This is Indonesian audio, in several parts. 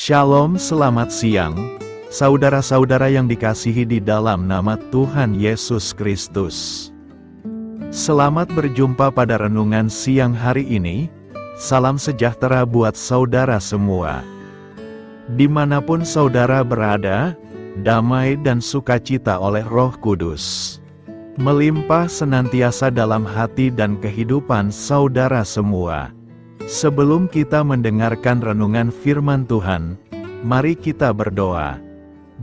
Shalom, selamat siang, saudara-saudara yang dikasihi di dalam nama Tuhan Yesus Kristus. Selamat berjumpa pada renungan siang hari ini. Salam sejahtera buat saudara semua. Dimanapun saudara berada, damai dan sukacita oleh Roh Kudus melimpah senantiasa dalam hati dan kehidupan saudara semua. Sebelum kita mendengarkan renungan firman Tuhan, mari kita berdoa.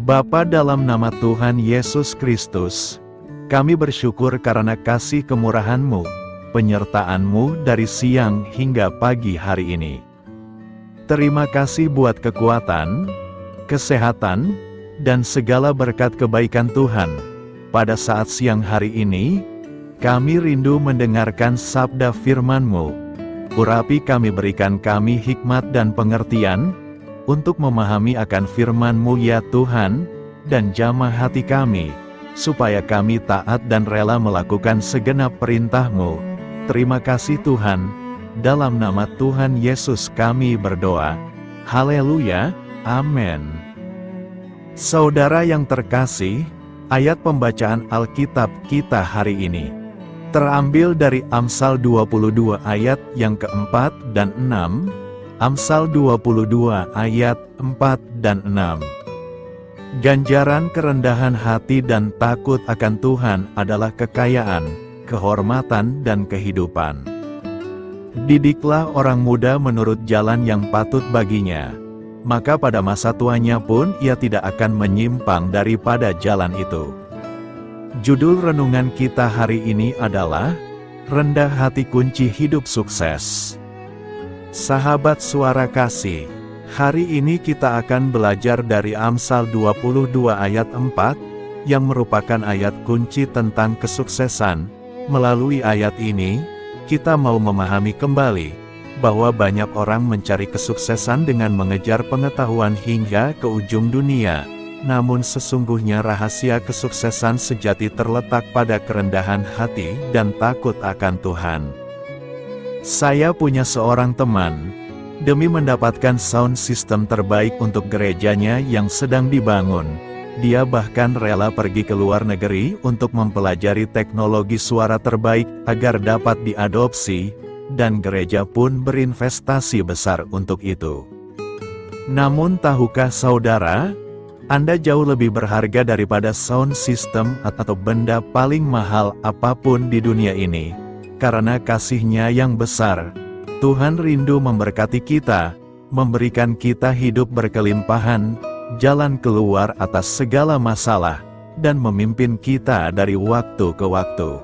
Bapa, dalam nama Tuhan Yesus Kristus, kami bersyukur karena kasih kemurahan-Mu, penyertaan-Mu dari siang hingga pagi hari ini. Terima kasih buat kekuatan, kesehatan, dan segala berkat kebaikan Tuhan. Pada saat siang hari ini, kami rindu mendengarkan sabda firman-Mu. Urapi kami, berikan kami hikmat dan pengertian, untuk memahami akan firman-Mu ya Tuhan, dan jamah hati kami, supaya kami taat dan rela melakukan segenap perintah-Mu. Terima kasih Tuhan, dalam nama Tuhan Yesus kami berdoa. Haleluya, amin. Saudara yang terkasih, ayat pembacaan Alkitab kita hari ini terambil dari Amsal 22 ayat yang keempat dan 6, Amsal 22 ayat 4 dan 6. Ganjaran kerendahan hati dan takut akan Tuhan adalah kekayaan, kehormatan dan kehidupan. Didiklah orang muda menurut jalan yang patut baginya, maka pada masa tuanya pun ia tidak akan menyimpang daripada jalan itu. Judul renungan kita hari ini adalah Rendah Hati Kunci Hidup Sukses. Sahabat suara kasih, hari ini kita akan belajar dari Amsal 22 ayat 4, yang merupakan ayat kunci tentang kesuksesan. Melalui ayat ini, kita mau memahami kembali bahwa banyak orang mencari kesuksesan dengan mengejar pengetahuan hingga ke ujung dunia. Namun sesungguhnya rahasia kesuksesan sejati terletak pada kerendahan hati dan takut akan Tuhan. Saya punya seorang teman, demi mendapatkan sound system terbaik untuk gerejanya yang sedang dibangun, dia bahkan rela pergi ke luar negeri untuk mempelajari teknologi suara terbaik agar dapat diadopsi, dan gereja pun berinvestasi besar untuk itu. Namun tahukah saudara, Anda jauh lebih berharga daripada sound system atau benda paling mahal apapun di dunia ini. Karena kasih-Nya yang besar, Tuhan rindu memberkati kita, memberikan kita hidup berkelimpahan, jalan keluar atas segala masalah, dan memimpin kita dari waktu ke waktu.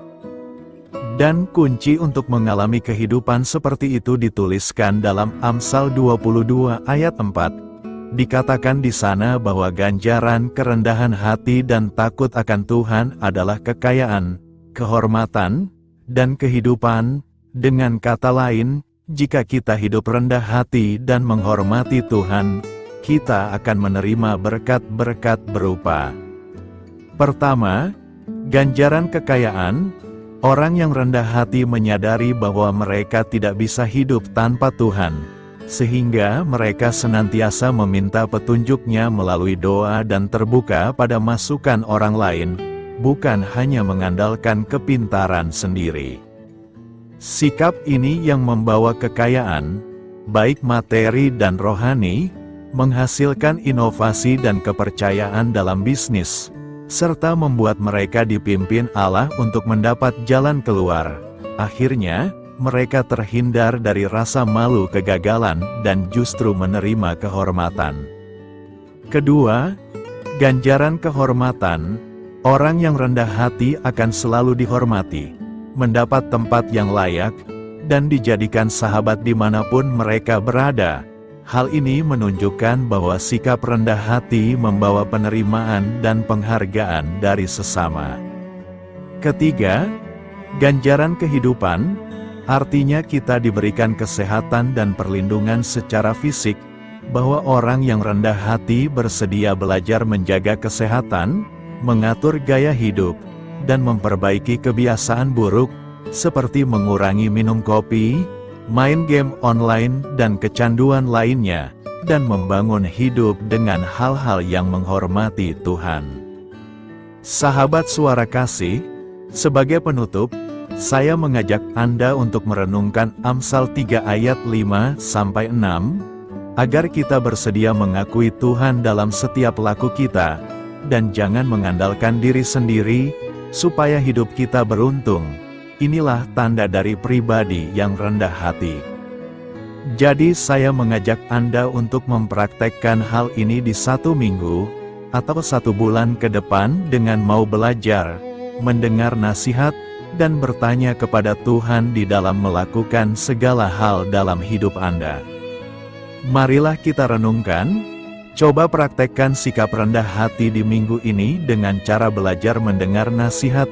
Dan kunci untuk mengalami kehidupan seperti itu dituliskan dalam Amsal 22 ayat 4. Dikatakan di sana bahwa ganjaran kerendahan hati dan takut akan Tuhan adalah kekayaan, kehormatan, dan kehidupan. Dengan kata lain, jika kita hidup rendah hati dan menghormati Tuhan, kita akan menerima berkat-berkat berupa: pertama, ganjaran kekayaan. Orang yang rendah hati menyadari bahwa mereka tidak bisa hidup tanpa Tuhan, sehingga mereka senantiasa meminta petunjuk-Nya melalui doa dan terbuka pada masukan orang lain, bukan hanya mengandalkan kepintaran sendiri. Sikap ini yang membawa kekayaan, baik materi dan rohani, menghasilkan inovasi dan kepercayaan dalam bisnis, serta membuat mereka dipimpin Allah untuk mendapat jalan keluar. Akhirnya, mereka terhindar dari rasa malu kegagalan dan justru menerima kehormatan. Kedua, ganjaran kehormatan. Orang yang rendah hati akan selalu dihormati, mendapat tempat yang layak, dan dijadikan sahabat dimanapun mereka berada. Hal ini menunjukkan bahwa sikap rendah hati membawa penerimaan dan penghargaan dari sesama. Ketiga, ganjaran kehidupan. Artinya kita diberikan kesehatan dan perlindungan secara fisik, bahwa orang yang rendah hati bersedia belajar menjaga kesehatan, mengatur gaya hidup, dan memperbaiki kebiasaan buruk, seperti mengurangi minum kopi, main game online dan kecanduan lainnya, dan membangun hidup dengan hal-hal yang menghormati Tuhan. Sahabat Suara Kasih, sebagai penutup, saya mengajak Anda untuk merenungkan Amsal 3 ayat 5-6, agar kita bersedia mengakui Tuhan dalam setiap laku kita, dan jangan mengandalkan diri sendiri, supaya hidup kita beruntung. Inilah tanda dari pribadi yang rendah hati. Jadi saya mengajak Anda untuk mempraktekkan hal ini di 1 minggu, atau 1 bulan ke depan dengan mau belajar, mendengar nasihat, dan bertanya kepada Tuhan di dalam melakukan segala hal dalam hidup Anda. Marilah kita renungkan, coba praktekkan sikap rendah hati di minggu ini dengan cara belajar mendengar nasihat,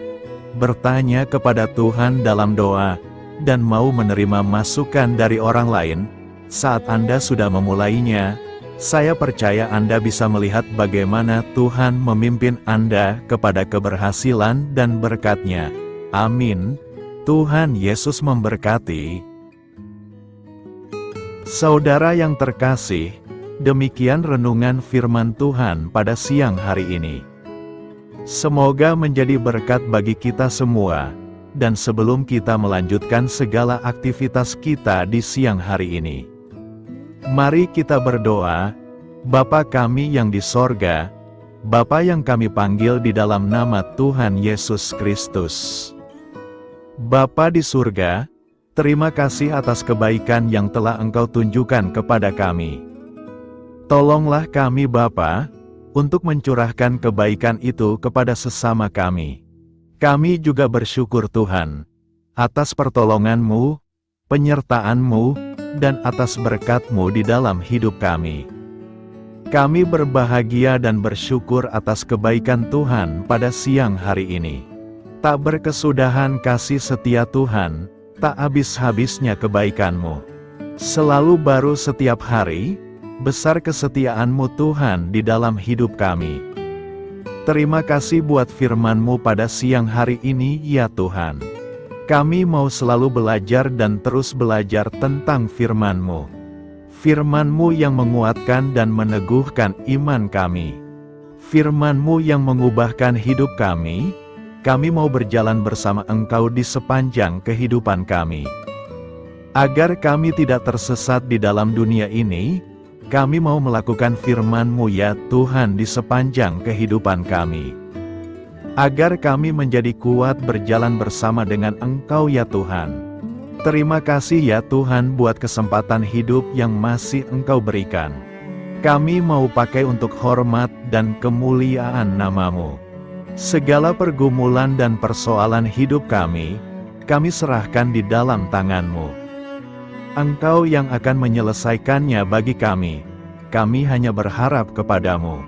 bertanya kepada Tuhan dalam doa, dan mau menerima masukan dari orang lain. Saat Anda sudah memulainya, saya percaya Anda bisa melihat bagaimana Tuhan memimpin Anda kepada keberhasilan dan berkat-Nya. Amin. Tuhan Yesus memberkati. Saudara yang terkasih, demikian renungan firman Tuhan pada siang hari ini. Semoga menjadi berkat bagi kita semua, dan sebelum kita melanjutkan segala aktivitas kita di siang hari ini, mari kita berdoa. Bapa kami yang di sorga, Bapa yang kami panggil di dalam nama Tuhan Yesus Kristus. Bapa di surga, terima kasih atas kebaikan yang telah Engkau tunjukkan kepada kami. Tolonglah kami Bapa, untuk mencurahkan kebaikan itu kepada sesama kami. Kami juga bersyukur Tuhan, atas pertolongan-Mu, penyertaan-Mu, dan atas berkat-Mu di dalam hidup kami. Kami berbahagia dan bersyukur atas kebaikan Tuhan pada siang hari ini. Tak berkesudahan kasih setia Tuhan, tak habis-habisnya kebaikan-Mu. Selalu baru setiap hari, besar kesetiaan-Mu Tuhan di dalam hidup kami. Terima kasih buat firman-Mu pada siang hari ini ya Tuhan. Kami mau selalu belajar dan terus belajar tentang firman-Mu. Firman-Mu yang menguatkan dan meneguhkan iman kami. Firman-Mu yang mengubahkan hidup kami mau berjalan bersama Engkau di sepanjang kehidupan kami. Agar kami tidak tersesat di dalam dunia ini, kami mau melakukan firman-Mu ya Tuhan di sepanjang kehidupan kami. Agar kami menjadi kuat berjalan bersama dengan Engkau ya Tuhan. Terima kasih ya Tuhan buat kesempatan hidup yang masih Engkau berikan. Kami mau pakai untuk hormat dan kemuliaan nama-Mu. Segala pergumulan dan persoalan hidup kami serahkan di dalam tangan-Mu. Engkau yang akan menyelesaikannya bagi kami. Kami hanya berharap kepada-Mu.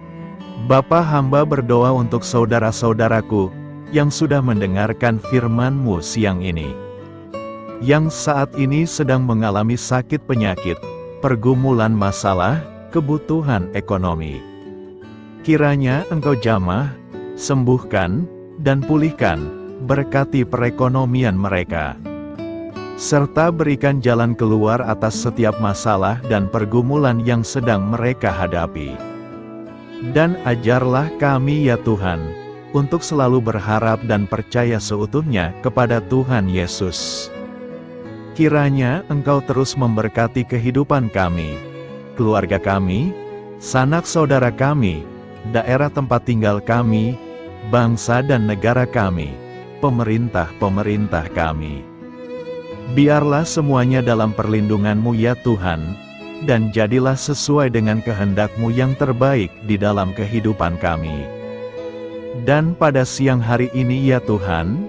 Bapa, hamba berdoa untuk saudara-saudaraku yang sudah mendengarkan firman-Mu siang ini, yang saat ini sedang mengalami sakit penyakit, pergumulan masalah, kebutuhan ekonomi. Kiranya Engkau jamah, sembuhkan, dan pulihkan, berkati perekonomian mereka. Serta berikan jalan keluar atas setiap masalah dan pergumulan yang sedang mereka hadapi. Dan ajarlah kami ya Tuhan, untuk selalu berharap dan percaya seutuhnya kepada Tuhan Yesus. Kiranya Engkau terus memberkati kehidupan kami, keluarga kami, sanak saudara kami, daerah tempat tinggal kami, bangsa dan negara kami, pemerintah-pemerintah kami. Biarlah semuanya dalam perlindungan-Mu ya Tuhan, dan jadilah sesuai dengan kehendak-Mu yang terbaik di dalam kehidupan kami. Dan pada siang hari ini ya Tuhan,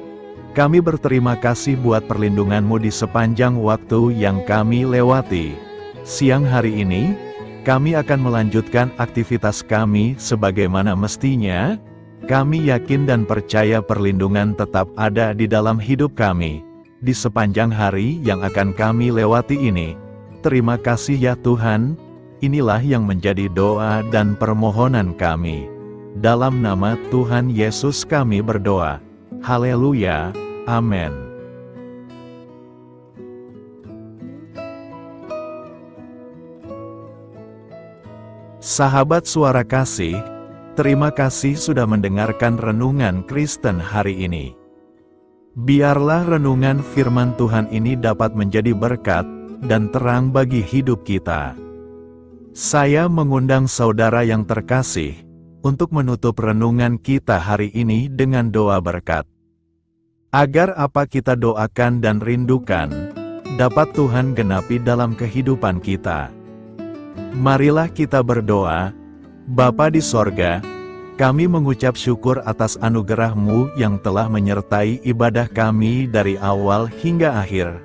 kami berterima kasih buat perlindungan-Mu di sepanjang waktu yang kami lewati. Siang hari ini, kami akan melanjutkan aktivitas kami sebagaimana mestinya. Kami yakin dan percaya perlindungan tetap ada di dalam hidup kami, di sepanjang hari yang akan kami lewati ini. Terima kasih ya Tuhan, inilah yang menjadi doa dan permohonan kami. Dalam nama Tuhan Yesus kami berdoa. Haleluya. Amin. Sahabat Suara Kasih, terima kasih sudah mendengarkan renungan Kristen hari ini. Biarlah renungan firman Tuhan ini dapat menjadi berkat dan terang bagi hidup kita. Saya mengundang saudara yang terkasih untuk menutup renungan kita hari ini dengan doa berkat. Agar apa kita doakan dan rindukan, dapat Tuhan genapi dalam kehidupan kita. Marilah kita berdoa. Bapa di sorga, kami mengucap syukur atas anugerah-Mu yang telah menyertai ibadah kami dari awal hingga akhir.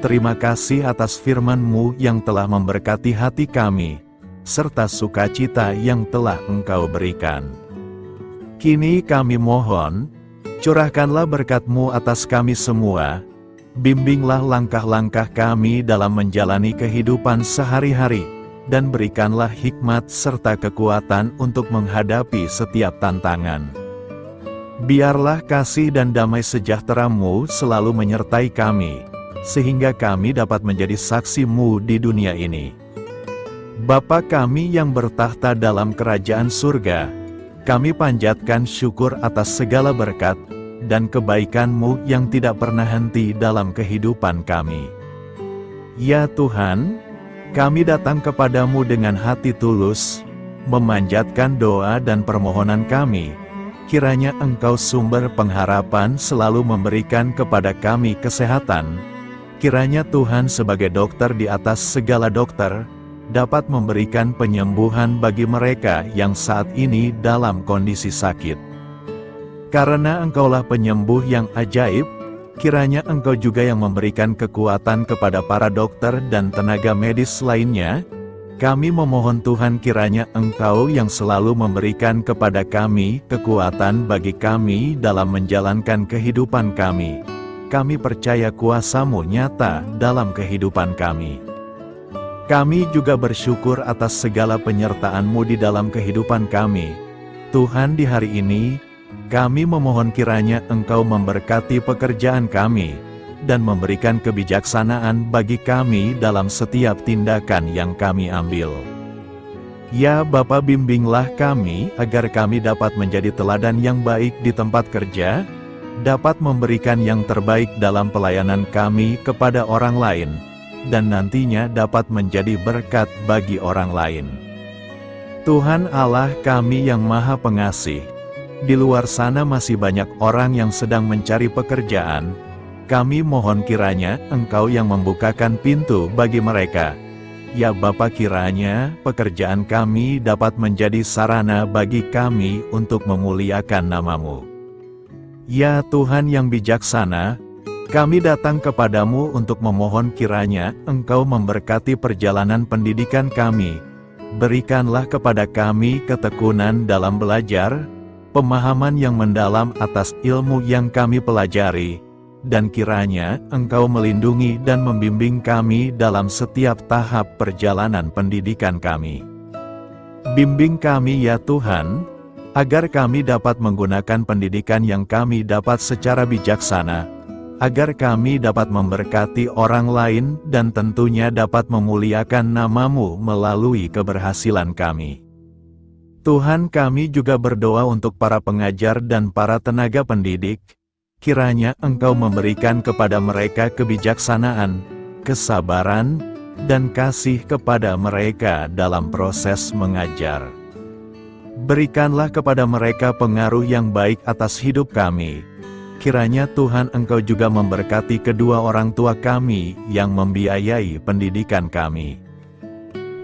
Terima kasih atas firman-Mu yang telah memberkati hati kami, serta sukacita yang telah Engkau berikan. Kini kami mohon, curahkanlah berkat-Mu atas kami semua, bimbinglah langkah-langkah kami dalam menjalani kehidupan sehari-hari, dan berikanlah hikmat serta kekuatan untuk menghadapi setiap tantangan. Biarlah kasih dan damai sejahtera-Mu selalu menyertai kami, sehingga kami dapat menjadi saksi-Mu di dunia ini. Bapa kami yang bertahta dalam kerajaan surga, kami panjatkan syukur atas segala berkat dan kebaikan-Mu yang tidak pernah henti dalam kehidupan kami. Ya Tuhan, kami datang kepadamu dengan hati tulus, memanjatkan doa dan permohonan kami. Kiranya Engkau sumber pengharapan selalu memberikan kepada kami kesehatan. Kiranya Tuhan sebagai dokter di atas segala dokter, dapat memberikan penyembuhan bagi mereka yang saat ini dalam kondisi sakit. Karena Engkaulah penyembuh yang ajaib, kiranya Engkau juga yang memberikan kekuatan kepada para dokter dan tenaga medis lainnya. Kami memohon Tuhan kiranya Engkau yang selalu memberikan kepada kami kekuatan bagi kami dalam menjalankan kehidupan kami. Kami percaya kuasa-Mu nyata dalam kehidupan kami. Kami juga bersyukur atas segala penyertaan-Mu di dalam kehidupan kami. Tuhan, di hari ini, kami memohon kiranya Engkau memberkati pekerjaan kami, dan memberikan kebijaksanaan bagi kami dalam setiap tindakan yang kami ambil. Ya Bapa, bimbinglah kami agar kami dapat menjadi teladan yang baik di tempat kerja, dapat memberikan yang terbaik dalam pelayanan kami kepada orang lain, dan nantinya dapat menjadi berkat bagi orang lain. Tuhan Allah kami yang Maha Pengasih, di luar sana masih banyak orang yang sedang mencari pekerjaan. Kami mohon kiranya Engkau yang membukakan pintu bagi mereka. Ya Bapa, kiranya pekerjaan kami dapat menjadi sarana bagi kami untuk memuliakan nama-Mu. Ya Tuhan yang bijaksana, kami datang kepadamu untuk memohon kiranya Engkau memberkati perjalanan pendidikan kami. Berikanlah kepada kami ketekunan dalam belajar, pemahaman yang mendalam atas ilmu yang kami pelajari, dan kiranya Engkau melindungi dan membimbing kami dalam setiap tahap perjalanan pendidikan kami. Bimbing kami ya Tuhan, agar kami dapat menggunakan pendidikan yang kami dapat secara bijaksana, agar kami dapat memberkati orang lain dan tentunya dapat memuliakan nama-Mu melalui keberhasilan kami. Tuhan, kami juga berdoa untuk para pengajar dan para tenaga pendidik. Kiranya Engkau memberikan kepada mereka kebijaksanaan, kesabaran, dan kasih kepada mereka dalam proses mengajar. Berikanlah kepada mereka pengaruh yang baik atas hidup kami. Kiranya Tuhan Engkau juga memberkati kedua orang tua kami yang membiayai pendidikan kami.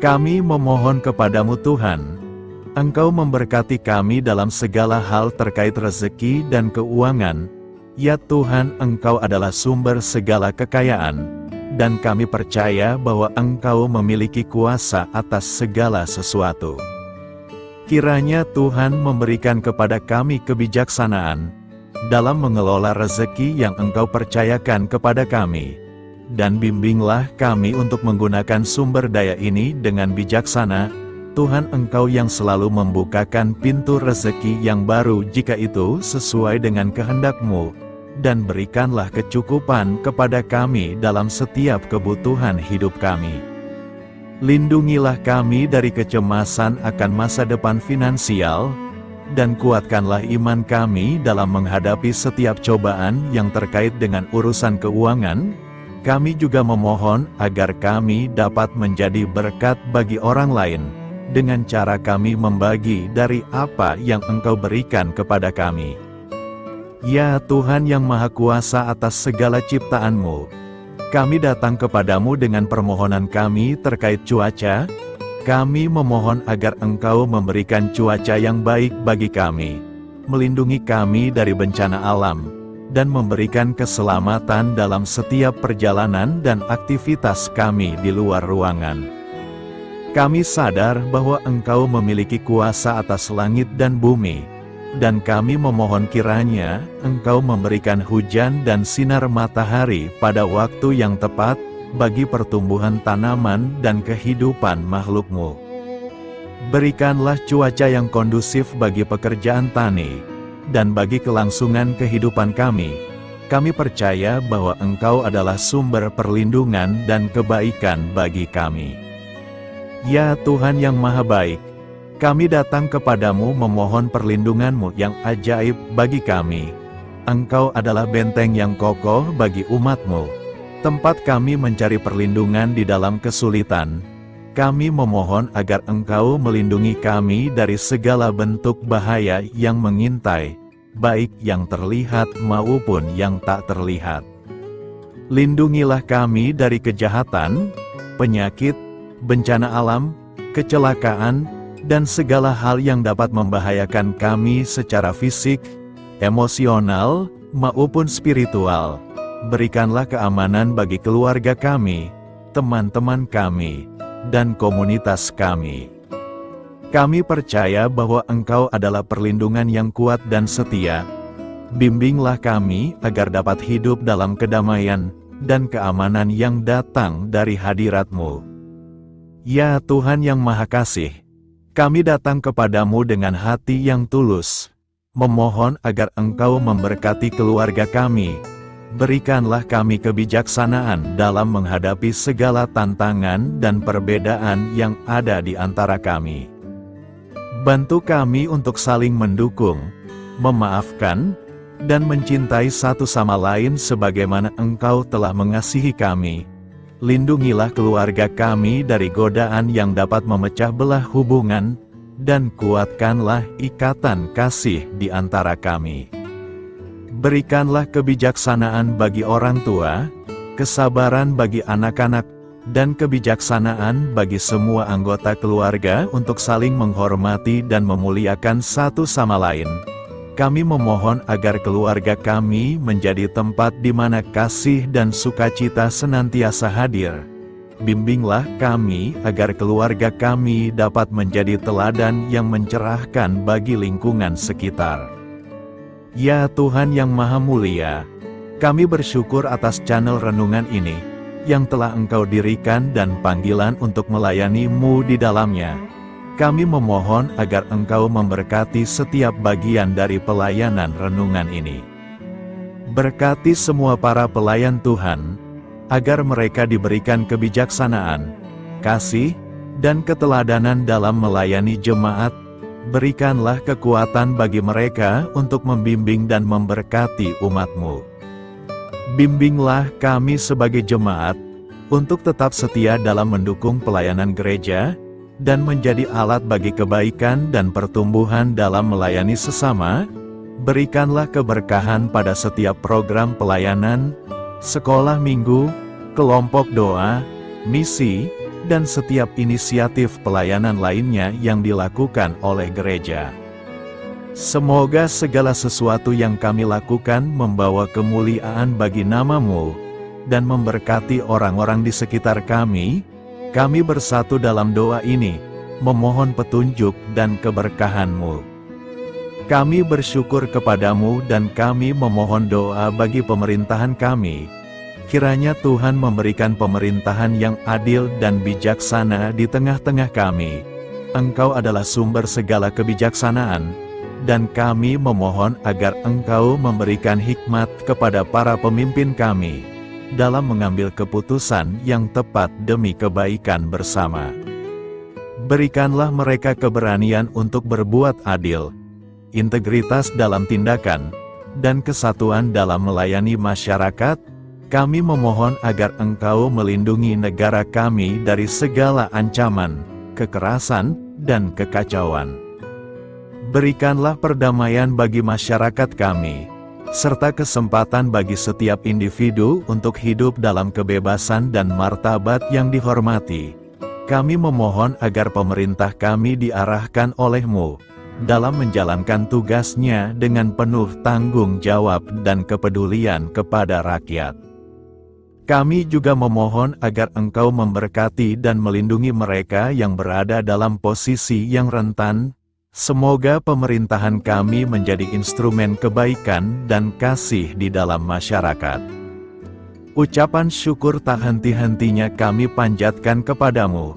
Kami memohon kepadamu Tuhan, Engkau memberkati kami dalam segala hal terkait rezeki dan keuangan. Ya Tuhan, Engkau adalah sumber segala kekayaan, dan kami percaya bahwa Engkau memiliki kuasa atas segala sesuatu. Kiranya Tuhan memberikan kepada kami kebijaksanaan dalam mengelola rezeki yang Engkau percayakan kepada kami, dan bimbinglah kami untuk menggunakan sumber daya ini dengan bijaksana. Tuhan, Engkau yang selalu membukakan pintu rezeki yang baru jika itu sesuai dengan kehendak-Mu, dan berikanlah kecukupan kepada kami dalam setiap kebutuhan hidup kami. Lindungilah kami dari kecemasan akan masa depan finansial, dan kuatkanlah iman kami dalam menghadapi setiap cobaan yang terkait dengan urusan keuangan. Kami juga memohon agar kami dapat menjadi berkat bagi orang lain, dengan cara kami membagi dari apa yang Engkau berikan kepada kami. Ya Tuhan yang Maha Kuasa atas segala ciptaan-Mu, kami datang kepadamu dengan permohonan kami terkait cuaca. Kami memohon agar Engkau memberikan cuaca yang baik bagi kami, melindungi kami dari bencana alam, dan memberikan keselamatan dalam setiap perjalanan dan aktivitas kami di luar ruangan. Kami sadar bahwa Engkau memiliki kuasa atas langit dan bumi, dan kami memohon kiranya Engkau memberikan hujan dan sinar matahari pada waktu yang tepat bagi pertumbuhan tanaman dan kehidupan makhluk-Mu. Berikanlah cuaca yang kondusif bagi pekerjaan tani, dan bagi kelangsungan kehidupan kami. Kami percaya bahwa Engkau adalah sumber perlindungan dan kebaikan bagi kami. Ya Tuhan yang Maha Baik, kami datang kepadamu memohon perlindungan-Mu yang ajaib bagi kami. Engkau adalah benteng yang kokoh bagi umat-Mu, tempat kami mencari perlindungan di dalam kesulitan. Kami memohon agar Engkau melindungi kami dari segala bentuk bahaya yang mengintai, baik yang terlihat maupun yang tak terlihat. Lindungilah kami dari kejahatan, penyakit, bencana alam, kecelakaan, dan segala hal yang dapat membahayakan kami secara fisik, emosional, maupun spiritual. Berikanlah keamanan bagi keluarga kami, teman-teman kami, dan komunitas kami. Kami percaya bahwa Engkau adalah perlindungan yang kuat dan setia. Bimbinglah kami agar dapat hidup dalam kedamaian dan keamanan yang datang dari hadirat-Mu. Ya Tuhan yang Maha Kasih, kami datang kepadamu dengan hati yang tulus, memohon agar Engkau memberkati keluarga kami. Berikanlah kami kebijaksanaan dalam menghadapi segala tantangan dan perbedaan yang ada di antara kami. Bantu kami untuk saling mendukung, memaafkan, dan mencintai satu sama lain sebagaimana Engkau telah mengasihi kami. Lindungilah keluarga kami dari godaan yang dapat memecah belah hubungan, dan kuatkanlah ikatan kasih di antara kami. Berikanlah kebijaksanaan bagi orang tua, kesabaran bagi anak-anak, dan kebijaksanaan bagi semua anggota keluarga untuk saling menghormati dan memuliakan satu sama lain. Kami memohon agar keluarga kami menjadi tempat di mana kasih dan sukacita senantiasa hadir. Bimbinglah kami agar keluarga kami dapat menjadi teladan yang mencerahkan bagi lingkungan sekitar. Ya Tuhan yang Maha Mulia, kami bersyukur atas channel renungan ini, yang telah Engkau dirikan dan panggilan untuk melayani-Mu di dalamnya. Kami memohon agar Engkau memberkati setiap bagian dari pelayanan renungan ini. Berkati semua para pelayan Tuhan, agar mereka diberikan kebijaksanaan, kasih, dan keteladanan dalam melayani jemaat. Berikanlah kekuatan bagi mereka untuk membimbing dan memberkati umat-Mu. Bimbinglah kami sebagai jemaat, untuk tetap setia dalam mendukung pelayanan gereja, dan menjadi alat bagi kebaikan dan pertumbuhan dalam melayani sesama. Berikanlah keberkahan pada setiap program pelayanan, sekolah minggu, kelompok doa, misi, dan setiap inisiatif pelayanan lainnya yang dilakukan oleh gereja. Semoga segala sesuatu yang kami lakukan membawa kemuliaan bagi nama-Mu, dan memberkati orang-orang di sekitar kami. Kami bersatu dalam doa ini, memohon petunjuk dan keberkahan-Mu. Kami bersyukur kepadamu dan kami memohon doa bagi pemerintahan kami. Kiranya Tuhan memberikan pemerintahan yang adil dan bijaksana di tengah-tengah kami. Engkau adalah sumber segala kebijaksanaan, dan kami memohon agar Engkau memberikan hikmat kepada para pemimpin kami, dalam mengambil keputusan yang tepat demi kebaikan bersama. Berikanlah mereka keberanian untuk berbuat adil, integritas dalam tindakan, dan kesatuan dalam melayani masyarakat. Kami memohon agar Engkau melindungi negara kami dari segala ancaman, kekerasan, dan kekacauan. Berikanlah perdamaian bagi masyarakat kami, serta kesempatan bagi setiap individu untuk hidup dalam kebebasan dan martabat yang dihormati. Kami memohon agar pemerintah kami diarahkan oleh-Mu dalam menjalankan tugasnya dengan penuh tanggung jawab dan kepedulian kepada rakyat. Kami juga memohon agar Engkau memberkati dan melindungi mereka yang berada dalam posisi yang rentan. Semoga pemerintahan kami menjadi instrumen kebaikan dan kasih di dalam masyarakat. Ucapan syukur tak henti-hentinya kami panjatkan kepadamu.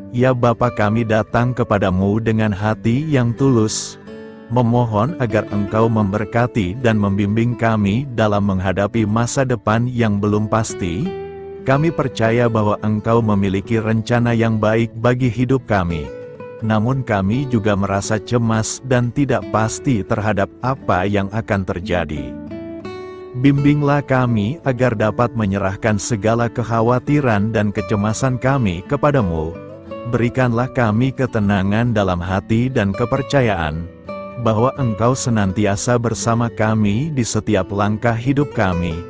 Ya Bapa, kami datang kepadamu dengan hati yang tulus, memohon agar Engkau memberkati dan membimbing kami dalam menghadapi masa depan yang belum pasti. Kami percaya bahwa Engkau memiliki rencana yang baik bagi hidup kami. Namun kami juga merasa cemas dan tidak pasti terhadap apa yang akan terjadi. Bimbinglah kami agar dapat menyerahkan segala kekhawatiran dan kecemasan kami kepadamu. Berikanlah kami ketenangan dalam hati dan kepercayaan bahwa Engkau senantiasa bersama kami di setiap langkah hidup kami.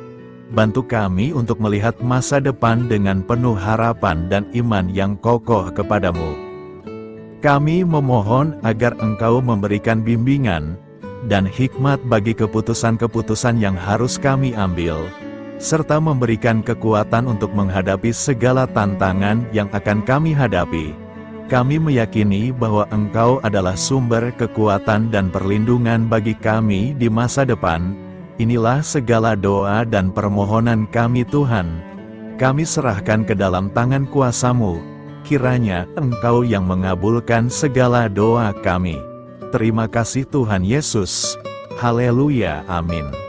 Bantu kami untuk melihat masa depan dengan penuh harapan dan iman yang kokoh kepadamu. Kami memohon agar Engkau memberikan bimbingan dan hikmat bagi keputusan-keputusan yang harus kami ambil, serta memberikan kekuatan untuk menghadapi segala tantangan yang akan kami hadapi. Kami meyakini bahwa Engkau adalah sumber kekuatan dan perlindungan bagi kami di masa depan. Inilah segala doa dan permohonan kami Tuhan. Kami serahkan ke dalam tangan kuasa-Mu. Kiranya Engkau yang mengabulkan segala doa kami. Terima kasih Tuhan Yesus. Haleluya, amin.